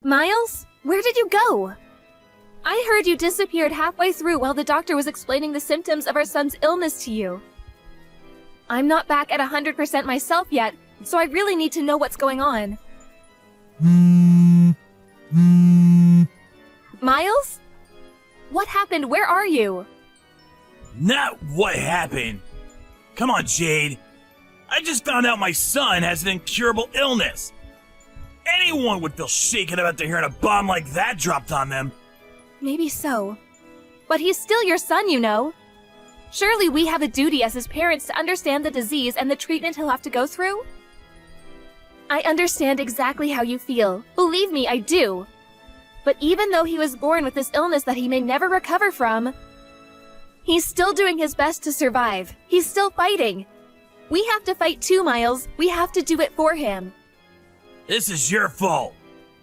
Miles, where did you go? I heard you disappeared halfway through while the doctor was explaining the symptoms of our son's illness to you. I'm not back at 100% myself yet, so I really need to know what's going on. Miles? What happened? Where are you? Not what happened. Come on, Jade. I just found out my son has an incurable illness. Anyone would feel shaken about hearing a bomb like that dropped on them. Maybe so. But he's still your son, you know. Surely we have a duty as his parents to understand the disease and the treatment he'll have to go through? I understand exactly how you feel. Believe me, I do. But even though he was born with this illness that he may never recover from, he's still doing his best to survive. He's still fighting. We have to fight too, Miles. We have to do it for him. This is your fault.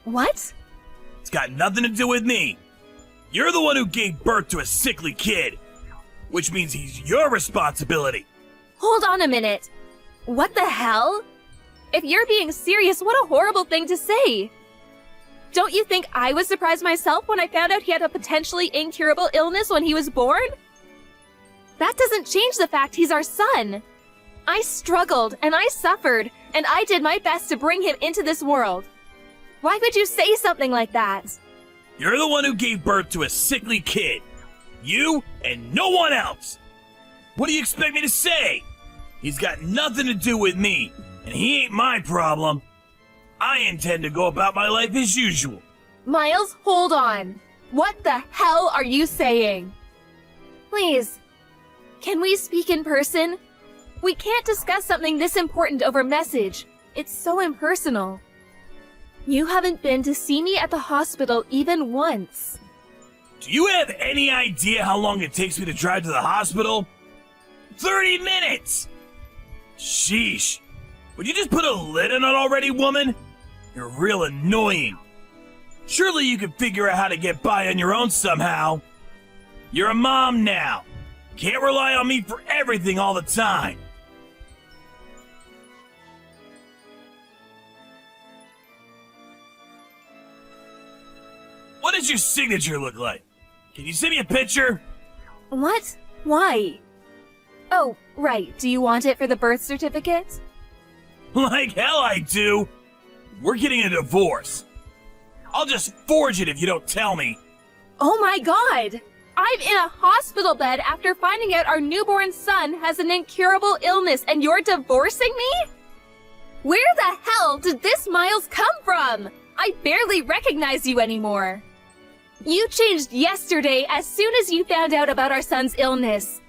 What? It's got nothing to do with me. You're the one who gave birth to a sickly kid, which means he's your responsibility. Hold on a minute. What the hell? If you're being serious, what a horrible thing to say. Don't you think I was surprised myself when I found out he had a potentially incurable illness when he was born? That doesn't change the fact he's our son. I struggled and I suffered, and I did my best to bring him into this world. Why would you say something like that? You're the one who gave birth to a sickly kid. You and no one else. What do you expect me to say? He's got nothing to do with me, and he ain't my problem. I intend to go about my life as usual. Miles, hold on. What the hell are you saying? Please, can we speak in person? We can't discuss something this important over message. It's so impersonal. You haven't been to see me at the hospital even once. Do you have any idea how long it takes me to drive to the hospital? 30 minutes! Sheesh. Would you just put a lid on it already, woman? You're real annoying. Surely you can figure out how to get by on your own somehow. You're a mom now. Can't rely on me for everything all the time. What does your signature look like? Can you send me a picture? What? Why? Oh, right. Do you want it for the birth certificate? Like hell I do. We're getting a divorce. I'll just forge it if you don't tell me. Oh my god! I'm in a hospital bed after finding out our newborn son has an incurable illness and you're divorcing me? Where the hell did this Miles come from? I barely recognize you anymore. You changed yesterday as soon as you found out about our son's illness.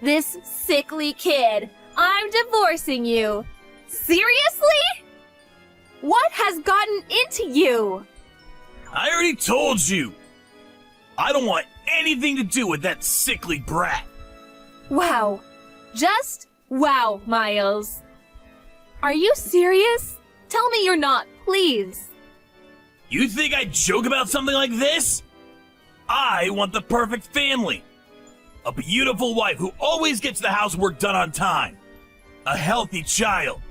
This sickly kid. I'm divorcing you. Seriously? What has gotten into you? I already told you. I don't want anything to do with that sickly brat. Wow. Just wow, Miles. Are you serious? Tell me you're not, please. You think I joke about something like this? I want the perfect family. A beautiful wife who always gets the housework done on time. A healthy child.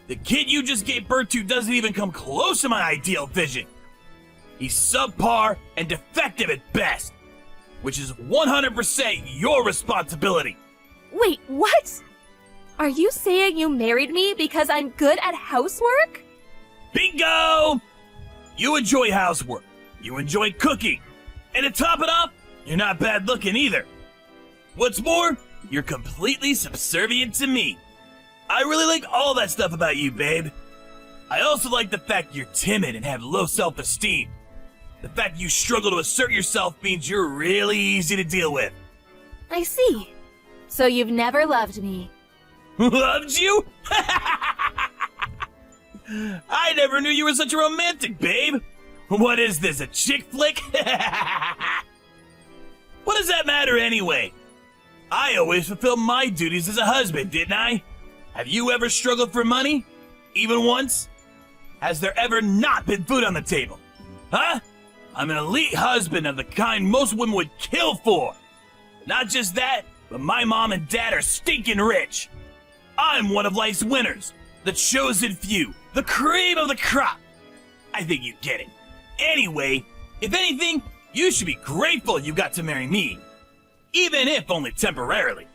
The kid you just gave birth to doesn't even come close to my ideal vision. He's subpar and defective at best, which is 100% your responsibility. Wait, what? Are you saying you married me because I'm good at housework? Bingo! You enjoy housework. You enjoy cooking. And to top it off, you're not bad looking either. What's more, you're completely subservient to me. I really like all that stuff about you, babe. I also like the fact you're timid and have low self-esteem. The fact you struggle to assert yourself means you're really easy to deal with. I see. So you've never loved me. Loved you? I never knew you were such a romantic, babe. What is this, a chick flick? What does that matter anyway? I always fulfilled my duties as a husband, didn't I? Have you ever struggled for money? Even once? Has there ever not been food on the table? Huh? I'm an elite husband of the kind most women would kill for. Not just that, but my mom and dad are stinking rich. I'm one of life's winners, the chosen few, the cream of the crop. I think you get it. Anyway, if anything, you should be grateful you got to marry me. Even if only temporarily.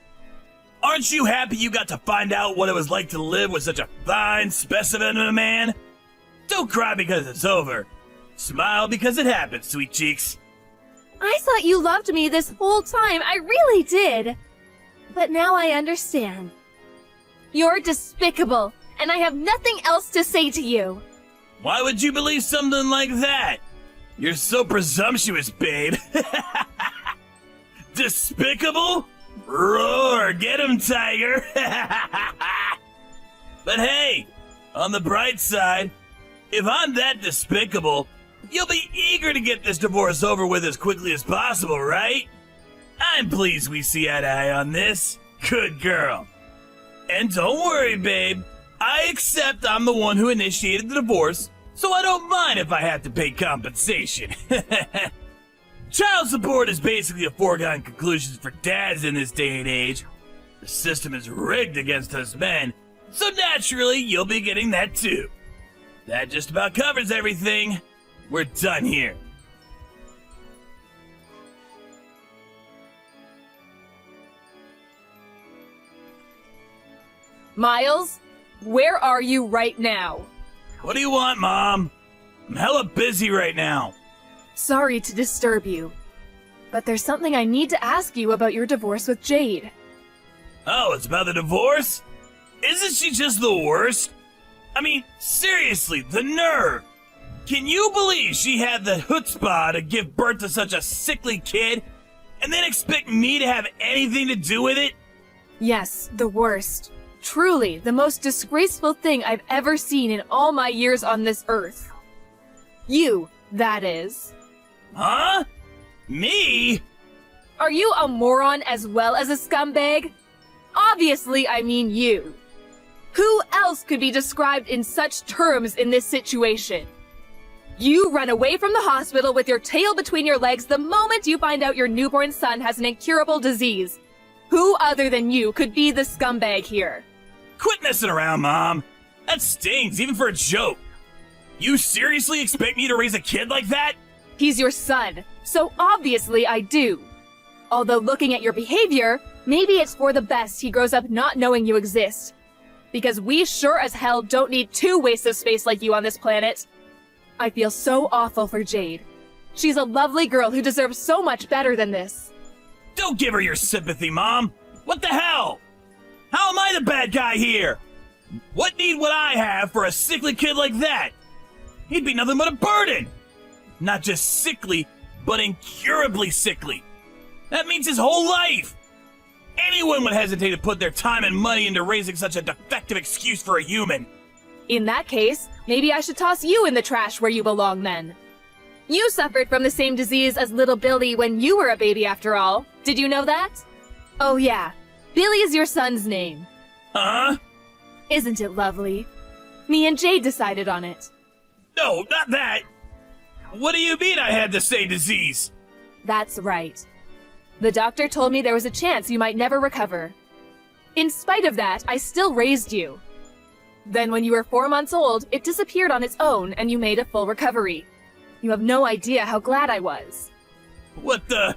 Aren't you happy you got to find out what it was like to live with such a fine specimen of a man? Don't cry because it's over. Smile because it happened, sweet cheeks. I thought you loved me this whole time. I really did. But now I understand. You're despicable, and I have nothing else to say to you. Why would you believe something like that? You're so presumptuous, babe. Despicable? Roar, get him, tiger. But hey, on the bright side, if I'm that despicable, you'll be eager to get this divorce over with as quickly as possible, right? I'm pleased we see eye to eye on this. Good girl. And don't worry, babe. I accept I'm the one who initiated the divorce, so I don't mind if I have to pay compensation. Child support is basically a foregone conclusion for dads in this day and age. The system is rigged against us men, so naturally you'll be getting that too. That just about covers everything. We're done here. Miles, where are you right now? What do you want, Mom? I'm hella busy right now. Sorry to disturb you, but there's something I need to ask you about your divorce with Jade. Oh, it's about the divorce? Isn't she just the worst? I mean, seriously, the nerve! Can you believe she had the chutzpah to give birth to such a sickly kid, and then expect me to have anything to do with it? Yes, the worst. Truly, the most disgraceful thing I've ever seen in all my years on this earth. You, that is. Huh? Me? Are you a moron as well as a scumbag? Obviously, I mean you. Who else could be described in such terms in this situation? You run away from the hospital with your tail between your legs the moment you find out your newborn son has an incurable disease. Who other than you could be the scumbag here? Quit messing around, Mom. That stings, even for a joke. You seriously expect me to raise a kid like that? He's your son, so obviously I do. Although looking at your behavior, maybe it's for the best he grows up not knowing you exist. Because we sure as hell don't need two wastes of space like you on this planet. I feel so awful for Jade. She's a lovely girl who deserves so much better than this. Don't give her your sympathy, Mom. What the hell? How am I the bad guy here? What need would I have for a sickly kid like that? He'd be nothing but a burden. Not just sickly, but incurably sickly. That means his whole life. Anyone would hesitate to put their time and money into raising such a defective excuse for a human. In that case, maybe I should toss you in the trash where you belong then. You suffered from the same disease as little Billy when you were a baby after all. Did you know that? Oh yeah, Billy is your son's name. Huh? Isn't it lovely? Me and Jade decided on it. No, not that. What do you mean I had the same disease? That's right. The doctor told me there was a chance you might never recover. In spite of that, I still raised you. Then when you were 4 months old, it disappeared on its own and you made a full recovery. You have no idea how glad I was. What the?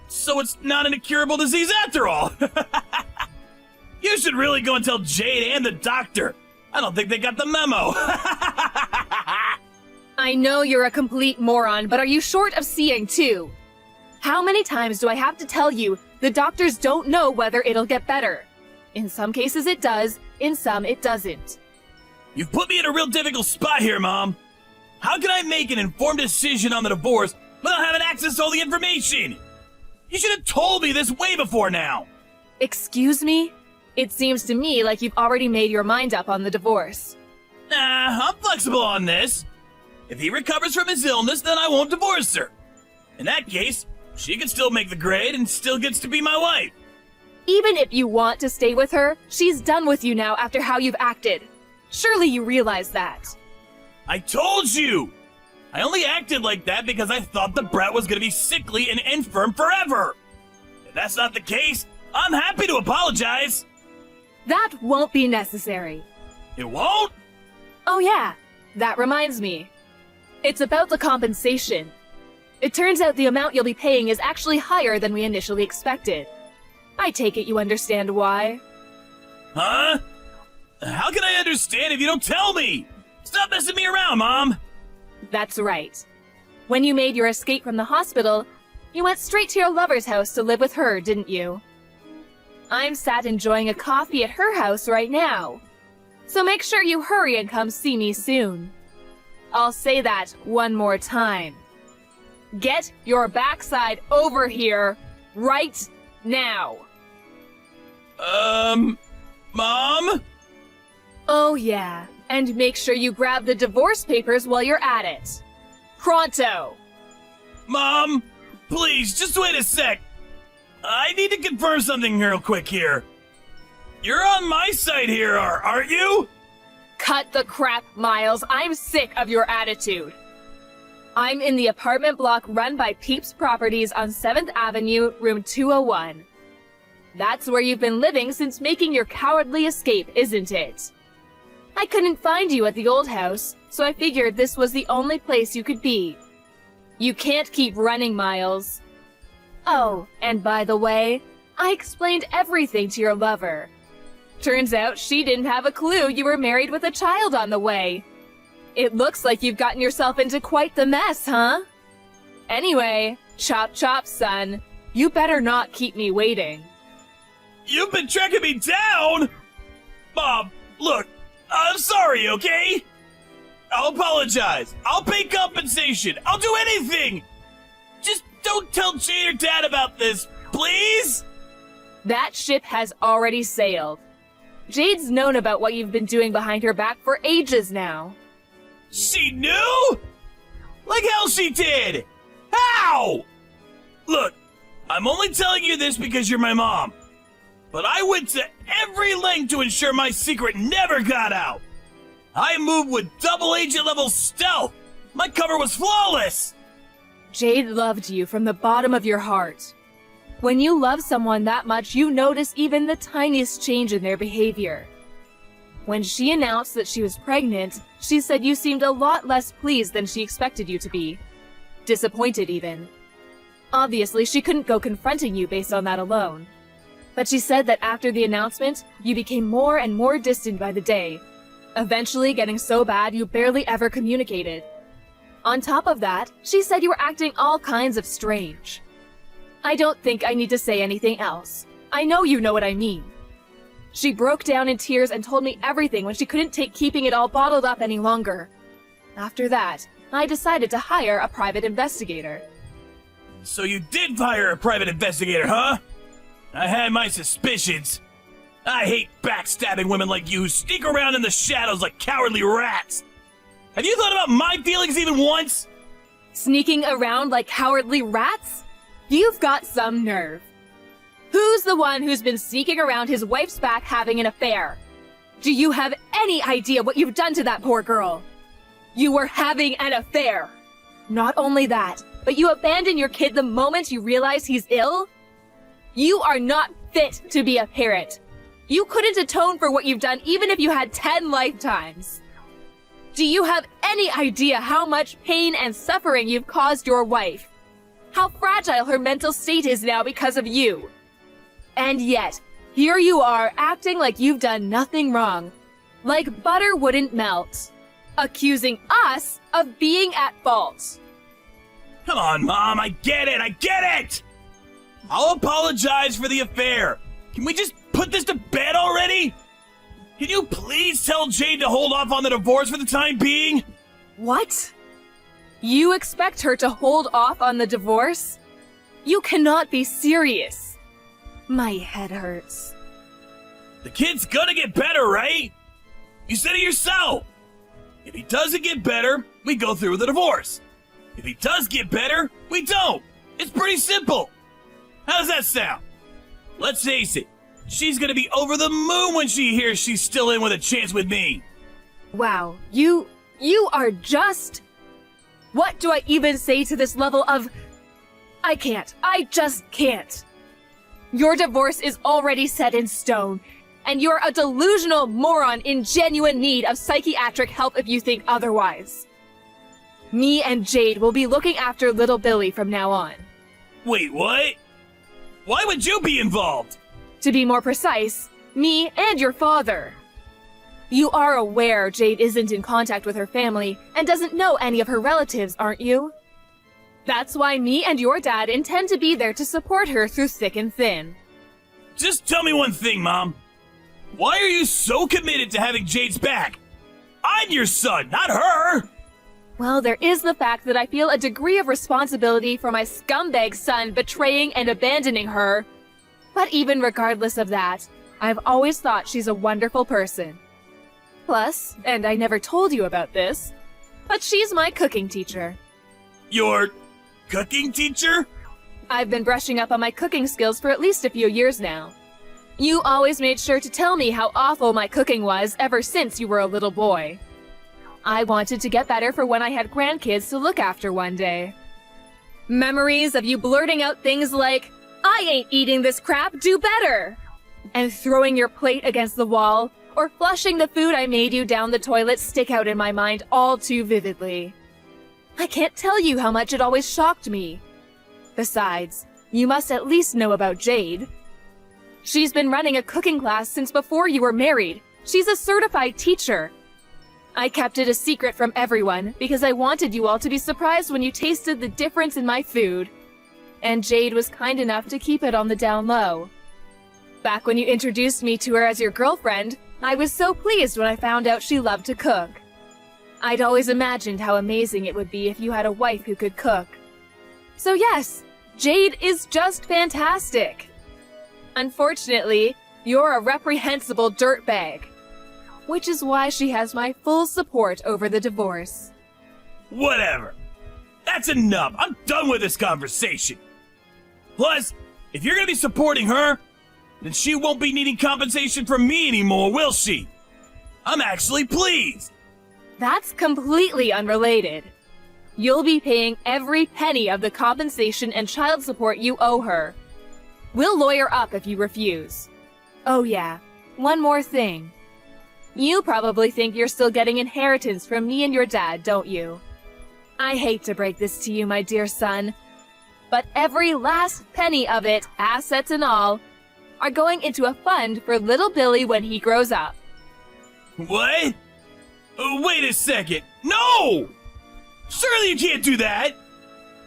So it's not an incurable disease after all. You should really go and tell Jade and the doctor. I don't think they got the memo. I know you're a complete moron, but are you short of seeing too? How many times do I have to tell you the doctors don't know whether it'll get better? In some cases it does, in some it doesn't. You've put me in a real difficult spot here, Mom. How can I make an informed decision on the divorce without having access to all the information? You should have told me this way before now. Excuse me? It seems to me like you've already made your mind up on the divorce. Nah, I'm flexible on this. If he recovers from his illness, then I won't divorce her. In that case, she can still make the grade and still gets to be my wife. Even if you want to stay with her, she's done with you now after how you've acted. Surely you realize that. I told you! I only acted like that because I thought the brat was gonna be sickly and infirm forever. If that's not the case, I'm happy to apologize. That won't be necessary. It won't? Oh yeah, that reminds me. It's about the compensation. It turns out the amount you'll be paying is actually higher than we initially expected. I take it you understand why. Huh? How can I understand if you don't tell me? Stop messing me around, Mom! That's right. When you made your escape from the hospital, you went straight to your lover's house to live with her, didn't you? I'm sat enjoying a coffee at her house right now. So make sure you hurry and come see me soon. I'll say that one more time. Get your backside over here right now. Mom? Oh yeah, and make sure you grab the divorce papers while you're at it. Pronto! Mom, please, just wait a sec. I need to confirm something real quick here. You're on my side here, aren't you? Cut the crap, Miles. I'm sick of your attitude. I'm in the apartment block run by Peeps Properties on 7th Avenue, room 201. That's where you've been living since making your cowardly escape, isn't it? I couldn't find you at the old house, so I figured this was the only place you could be. You can't keep running, Miles. Oh, and by the way, I explained everything to your lover. Turns out she didn't have a clue you were married with a child on the way. It looks like you've gotten yourself into quite the mess, huh? Anyway, chop chop, son. You better not keep me waiting. You've been tracking me down? Mom, look, I'm sorry, okay? I'll apologize. I'll pay compensation. I'll do anything. Just don't tell Jade or Dad about this, please? That ship has already sailed. Jade's known about what you've been doing behind her back for ages now. She knew? Like hell she did! How? Look, I'm only telling you this because you're my mom. But I went to every length to ensure my secret never got out. I moved with double agent level stealth. My cover was flawless. Jade loved you from the bottom of your heart. When you love someone that much, you notice even the tiniest change in their behavior. When she announced that she was pregnant, she said you seemed a lot less pleased than she expected you to be. Disappointed, even. Obviously, she couldn't go confronting you based on that alone. But she said that after the announcement, you became more and more distant by the day, eventually getting so bad you barely ever communicated. On top of that, she said you were acting all kinds of strange. I don't think I need to say anything else. I know you know what I mean. She broke down in tears and told me everything when she couldn't take keeping it all bottled up any longer. After that, I decided to hire a private investigator. So you did hire a private investigator, huh? I had my suspicions. I hate backstabbing women like you who sneak around in the shadows like cowardly rats. Have you thought about my feelings even once? Sneaking around like cowardly rats? You've got some nerve. Who's the one who's been sneaking around his wife's back having an affair? Do you have any idea what you've done to that poor girl? You were having an affair. Not only that, but you abandon your kid the moment you realize he's ill? You are not fit to be a parent. You couldn't atone for what you've done even if you had 10 lifetimes. Do you have any idea how much pain and suffering you've caused your wife? How fragile her mental state is now because of you? And yet, here you are acting like you've done nothing wrong. Like butter wouldn't melt. Accusing us of being at fault. Come on, Mom, I get it! I'll apologize for the affair. Can we just put this to bed already? Can you please tell Jade to hold off on the divorce for the time being? What? You expect her to hold off on the divorce? You cannot be serious. My head hurts. The kid's gonna get better, right? You said it yourself. If he doesn't get better, we go through with the divorce. If he does get better, we don't. It's pretty simple. How does that sound? Let's face it, she's gonna be over the moon when she hears she's still in with a chance with me. Wow, you are just... What do I even say to this level of... I just can't. Your divorce is already set in stone, and you're a delusional moron in genuine need of psychiatric help if you think otherwise. Me and Jade will be looking after little Billy from now on. Wait, what? Why would you be involved? To be more precise, me and your father. You are aware Jade isn't in contact with her family and doesn't know any of her relatives, aren't you? That's why me and your dad intend to be there to support her through thick and thin. Just tell me one thing, Mom. Why are you so committed to having Jade's back? I'm your son, not her! Well, there is the fact that I feel a degree of responsibility for my scumbag son betraying and abandoning her. But even regardless of that, I've always thought she's a wonderful person. Plus, and I never told you about this, but she's my cooking teacher. Your cooking teacher? I've been brushing up on my cooking skills for at least a few years now. You always made sure to tell me how awful my cooking was ever since you were a little boy. I wanted to get better for when I had grandkids to look after one day. Memories of you blurting out things like, "I ain't eating this crap, do better!" and throwing your plate against the wall, or flushing the food I made you down the toilet stick out in my mind all too vividly. I can't tell you how much it always shocked me. Besides, you must at least know about Jade. She's been running a cooking class since before you were married. She's a certified teacher. I kept it a secret from everyone because I wanted you all to be surprised when you tasted the difference in my food. And Jade was kind enough to keep it on the down low. Back when you introduced me to her as your girlfriend, I was so pleased when I found out she loved to cook. I'd always imagined how amazing it would be if you had a wife who could cook. So yes, Jade is just fantastic. Unfortunately, you're a reprehensible dirtbag, which is why she has my full support over the divorce. Whatever. That's enough. I'm done with this conversation. Plus, if you're gonna be supporting her, then she won't be needing compensation from me anymore, will she? I'm actually pleased. That's completely unrelated. You'll be paying every penny of the compensation and child support you owe her. We'll lawyer up if you refuse. Oh yeah, one more thing. You probably think you're still getting inheritance from me and your dad, don't you? I hate to break this to you, my dear son, but every last penny of it, assets and all, are going into a fund for little Billy when he grows up. What? Wait a second. No! Surely you can't do that!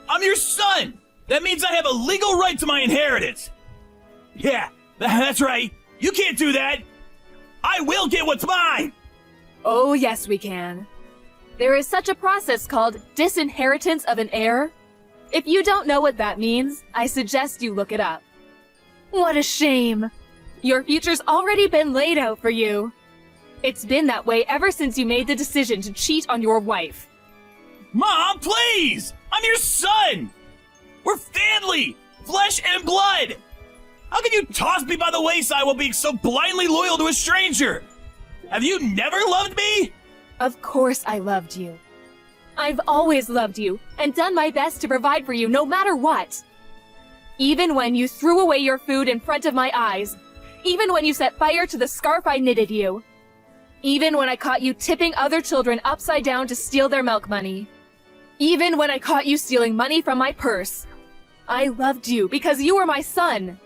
I'm your son! That means I have a legal right to my inheritance! Yeah, that's right. You can't do that! I will get what's mine! Oh, yes, we can. There is such a process called disinheritance of an heir. If you don't know what that means, I suggest you look it up. What a shame! Your future's already been laid out for you. It's been that way ever since you made the decision to cheat on your wife. Mom, please! I'm your son! We're family! Flesh and blood! How can you toss me by the wayside while being so blindly loyal to a stranger? Have you never loved me? Of course I loved you. I've always loved you and done my best to provide for you no matter what. Even when you threw away your food in front of my eyes. Even when you set fire to the scarf I knitted you. Even when I caught you tipping other children upside down to steal their milk money. Even when I caught you stealing money from my purse. I loved you because you were my son.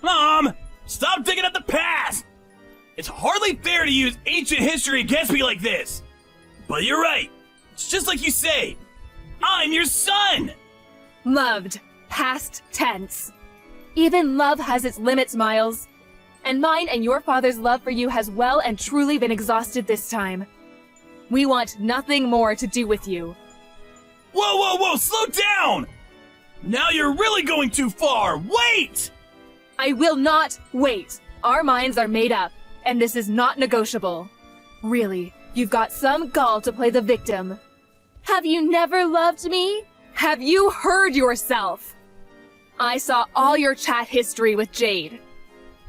Mom! Stop digging up the past! It's hardly fair to use ancient history against me like this. But you're right. It's just like you say. I'm your son! Loved. Past tense. Even love has its limits, Miles. And mine and your father's love for you has well and truly been exhausted this time. We want nothing more to do with you. Whoa, whoa, whoa! Slow down! Now you're really going too far! Wait! I will not wait. Our minds are made up, and this is not negotiable. Really, you've got some gall to play the victim. Have you never loved me? Have you heard yourself? I saw all your chat history with Jade.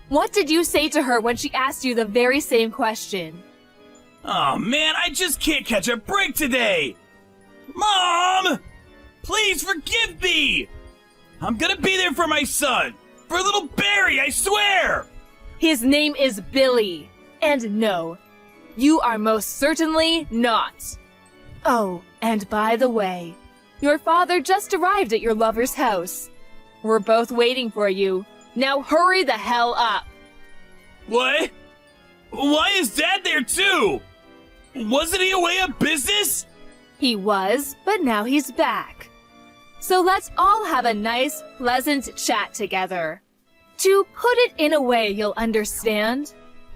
What did you say to her when she asked you the very same question? Oh man, I just can't catch a break today! Mom! Please forgive me! I'm gonna be there for my son! For little Barry, I swear! His name is Billy. And no, you are most certainly not. Oh, And by the way, your father just arrived at your lover's house. We're both waiting for you. Now hurry the hell up. What? Why is Dad there too? Wasn't he away on business? He was, but now he's back. So let's all have a nice, pleasant chat together. To put it in a way you'll understand,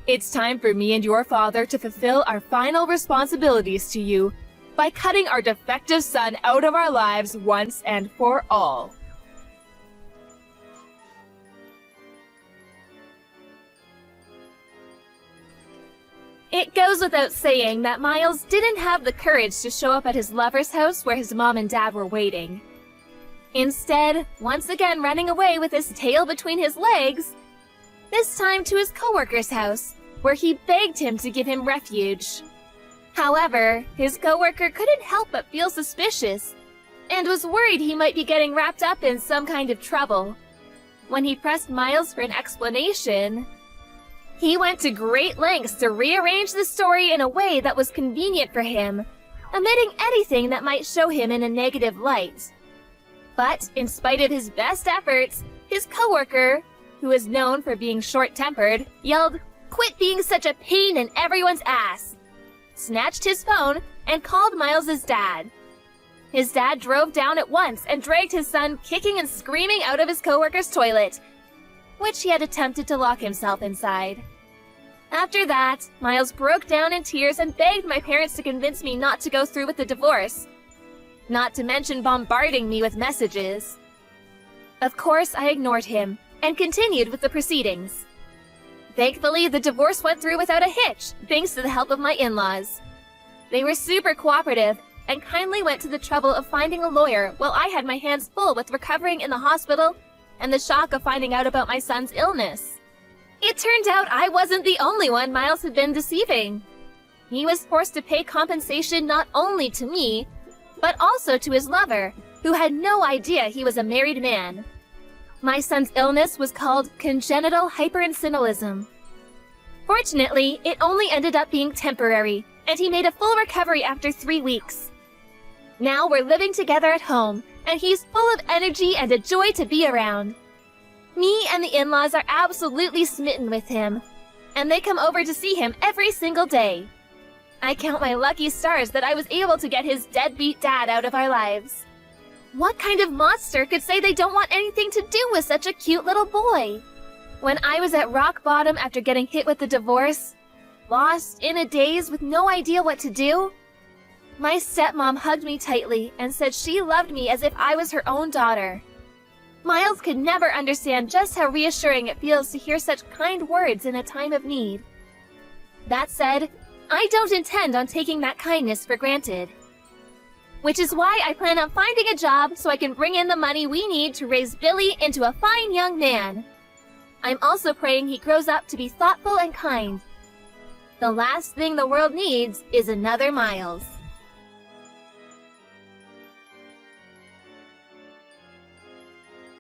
it's time for me and your father to fulfill our final responsibilities to you by cutting our defective son out of our lives once and for all. It goes without saying that Miles didn't have the courage to show up at his lover's house where his mom and dad were waiting. Instead, once again running away with his tail between his legs, this time to his coworker's house, where he begged him to give him refuge. However, his coworker couldn't help but feel suspicious, and was worried he might be getting wrapped up in some kind of trouble. When he pressed Miles for an explanation, he went to great lengths to rearrange the story in a way that was convenient for him, omitting anything that might show him in a negative light. But, in spite of his best efforts, his coworker, who is known for being short-tempered, yelled, "Quit being such a pain in everyone's ass!" snatched his phone, and called Miles's dad. His dad drove down at once and dragged his son kicking and screaming out of his coworker's toilet, which he had attempted to lock himself inside. After that, Miles broke down in tears and begged my parents to convince me not to go through with the divorce, not to mention bombarding me with messages. Of course, I ignored him and continued with the proceedings. Thankfully, the divorce went through without a hitch, thanks to the help of my in-laws. They were super cooperative and kindly went to the trouble of finding a lawyer while I had my hands full with recovering in the hospital and the shock of finding out about my son's illness. It turned out I wasn't the only one Miles had been deceiving. He was forced to pay compensation not only to me, but also to his lover, who had no idea he was a married man. My son's illness was called congenital hyperinsulinism. Fortunately, it only ended up being temporary, and he made a full recovery after 3 weeks. Now we're living together at home, and he's full of energy and a joy to be around. Me and the in-laws are absolutely smitten with him, and they come over to see him every single day. I count my lucky stars that I was able to get his deadbeat dad out of our lives. What kind of monster could say they don't want anything to do with such a cute little boy? When I was at rock bottom after getting hit with the divorce, lost in a daze with no idea what to do, my stepmom hugged me tightly and said she loved me as if I was her own daughter. Miles could never understand just how reassuring it feels to hear such kind words in a time of need. That said, I don't intend on taking that kindness for granted. Which is why I plan on finding a job so I can bring in the money we need to raise Billy into a fine young man. I'm also praying he grows up to be thoughtful and kind. The last thing the world needs is another Miles.